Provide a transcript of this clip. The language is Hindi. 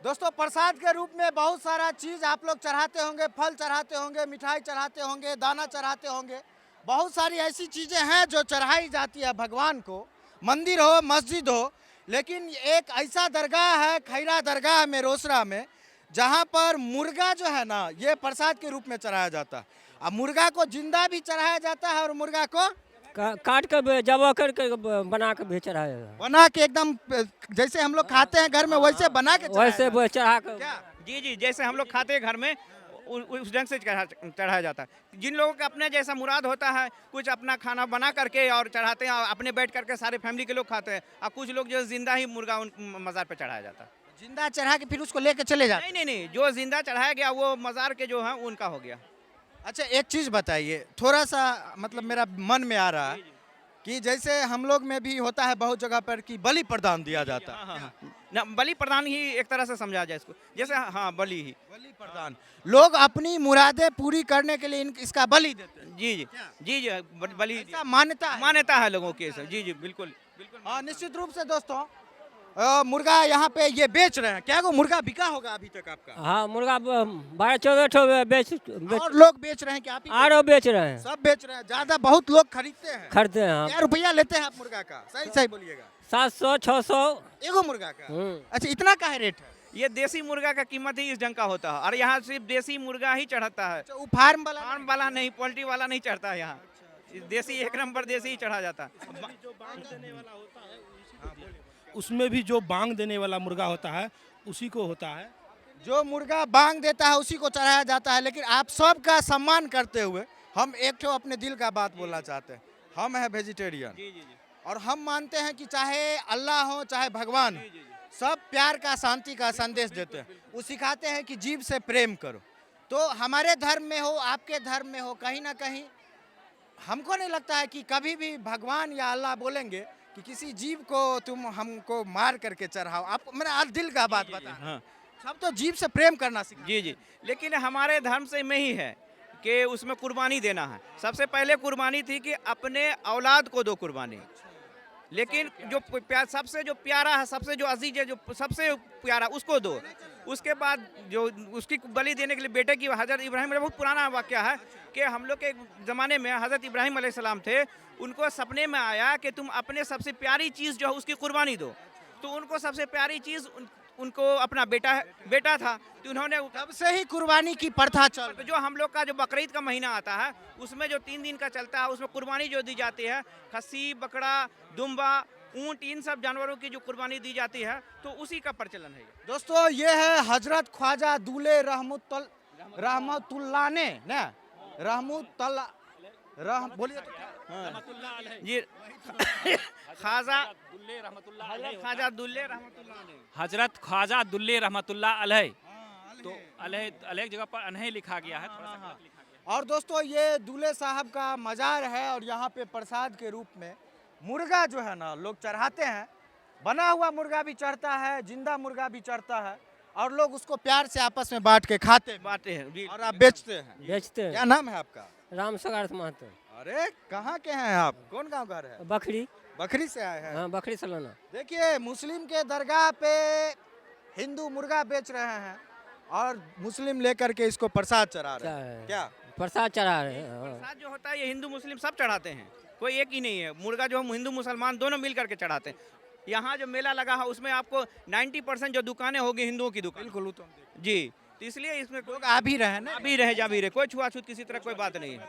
दोस्तों प्रसाद के रूप में बहुत सारा चीज़ आप लोग चढ़ाते होंगे, फल चढ़ाते होंगे, मिठाई चढ़ाते होंगे, दाना चढ़ाते होंगे। बहुत सारी ऐसी चीज़ें हैं जो चढ़ाई जाती है भगवान को, मंदिर हो, मस्जिद हो। लेकिन एक ऐसा दरगाह है, खैरा दरगाह में रोसड़ा में, जहाँ पर मुर्गा जो है ना, ये प्रसाद के रूप में चढ़ाया जाता है। अब मुर्गा को जिंदा भी चढ़ाया जाता है और मुर्गा को काट कर जबा करके बना के भी चढ़ाएगा। बना के एकदम जैसे हम लोग खाते हैं घर में वैसे बना के चढ़ाया वैसे जाता है। चढ़ा कर क्या? जी जी, जैसे हम लोग खाते हैं घर में उस ढंग से चढ़ाया जाता है। जिन लोगों का अपने जैसा मुराद होता है, कुछ अपना खाना बना करके और चढ़ाते हैं, और अपने बैठ करके सारे फैमिली के लोग खाते हैं, और कुछ लोग जो जिंदा ही मुर्गा उन मज़ार पे चढ़ाया जाता है। जिंदा चढ़ा के फिर उसको लेके चले जाते हैं। नहीं नहीं नहीं, जो जिंदा चढ़ाया गया वो मज़ार के जो है उनका हो गया। अच्छा एक चीज़ बताइए, थोड़ा सा मतलब मेरा मन में आ रहा है कि जैसे हम लोग में भी होता है बहुत जगह पर कि बलि प्रदान दिया जाता है। हाँ हाँ, ना बलि प्रदान ही एक तरह से समझा जाए इसको, जैसे हाँ बलि ही। बलि प्रदान, लोग अपनी मुरादें पूरी करने के लिए इसका बलि देते हैं। जी जी जी जी, बलि ऐसा मान्यता है। मान्यता है लोगों की सर। जी जी बिल्कुल बिल्कुल। हाँ निश्चित रूप से दोस्तों, मुर्गा यहाँ पे ये बेच रहे हैं। क्या को मुर्गा बिका होगा अभी तक आपका? हाँ मुर्गा 12-14 ठो बेच और लोग बेच रहे हैं क्या? आप ही आरो बेच रहे हैं, सब बेच रहे हैं, ज्यादा बहुत लोग खरीदते हैं। खरीदते हैं। क्या रुपया लेते हैं आप मुर्गा का? सही सही बोलिएगा। 700-600। एगो मुर्गा का? अच्छा इतना का है रेट है? ये देसी मुर्गा का कीमत ही इस ढंग का होता है, और यहाँ सिर्फ देसी मुर्गा ही चढ़ाता है। अच्छा, वो फार्म वाला फार्म वाला नहीं, पोल्ट्री वाला नहीं चढ़ता है यहाँ। देसी एक नंबर देसी ही चढ़ा जाता है। उसमें भी जो बांग देने वाला मुर्गा होता है उसी को होता है। जो मुर्गा बांग देता है उसी को चढ़ाया जाता है। लेकिन आप सबका सम्मान करते हुए हम एक ठो अपने दिल का बात बोलना चाहते हैं। हम हैं वेजिटेरियन और हम मानते हैं कि चाहे अल्लाह हो चाहे भगवान हो, सब प्यार का, शांति का संदेश देते हैं। वो सिखाते हैं कि जीव से प्रेम करो। तो हमारे धर्म में हो, आपके धर्म में हो, कहीं ना कहीं हमको नहीं लगता है कि कभी भी भगवान या अल्लाह बोलेंगे कि किसी जीव को तुम हमको मार करके चढ़ाओ। आपको मेरा दिल का बात बता। हाँ सब तो जीव से प्रेम करना सीखा। जी जी, लेकिन हमारे धर्म से में ही है कि उसमें कुर्बानी देना है। सबसे पहले कुर्बानी थी कि अपने औलाद को दो कुर्बानी, लेकिन जो सबसे जो प्यारा है, सबसे जो अजीज है, जो सबसे प्यारा उसको दो। उसके बाद जो उसकी बलि देने के लिए बेटे की, हज़रत इब्राहिम, बहुत पुराना वाक़या है कि हम लोग के ज़माने में हज़रत इब्राहिम अलैहिस्सलाम थे, उनको सपने में आया कि तुम अपने सबसे प्यारी चीज़ जो है उसकी कुर्बानी दो। तो उनको सबसे प्यारी चीज़ उनको अपना बेटा था, तो उन्होंने तब से ही कुर्बानी की प्रथा चल तो जो हम लोग का जो बकरीद का महीना आता है उसमें जो 3 दिन का चलता है, उसमें कुर्बानी जो दी जाती है, खस्सी, बकरा, दुम्बा, ऊंट, इन सब जानवरों की जो कुर्बानी दी जाती है, तो उसी का प्रचलन है। दोस्तों ये है हजरत ख्वाजा दूल्हे रहमतुल्लाह ने ना रहमतुल्लाह बोलिए तो क्या? जी ख्वाजा दुल्ले रहमतुल्लाह अलैह। हजरत ख्वाजा दुल्ले रहमतुल्लाह अलैह। तो अलैह जगह पर अनहे लिखा गया है, थोड़ा सा गलत लिखा गया और दोस्तों ये दूल्हे साहब का मज़ार है और यहाँ पे प्रसाद के रूप में मुर्गा जो है ना लोग चढ़ाते हैं। बना हुआ मुर्गा भी चढ़ता है, जिंदा मुर्गा भी चढ़ता है, और लोग उसको प्यार से आपस में बांट के खाते हैं बातें हैं जी। और आप बेचते हैं। बेचते हैं। क्या नाम है आपका? राम सगार्थ महतो। अरे कहाँ के हैं आप? कौन गांव घर है? बकरी। बकरी से आए हैं। हाँ बकरी सलाना। देखिए मुस्लिम के दरगाह पे हिंदू मुर्गा बेच रहे हैं और मुस्लिम लेकर के इसको प्रसाद चढ़ा रहे हैं। क्या प्रसाद चढ़ा रहे हैं। प्रसाद जो होता है ये हिंदू मुस्लिम सब चढ़ाते हैं, कोई एक ही नहीं है। मुर्गा जो हम हिंदू मुसलमान दोनों मिल करके चढ़ाते हैं। यहाँ जो मेला लगा है उसमें आपको 90% जो दुकानें होगी हिंदुओं की दुकान। बिल्कुल जी, तो इसलिए इसमें लोग आ भी रहे हैं ना। अभी रहे जा भी रहे, कोई छुआछूत किसी तरह कोई बात नहीं है।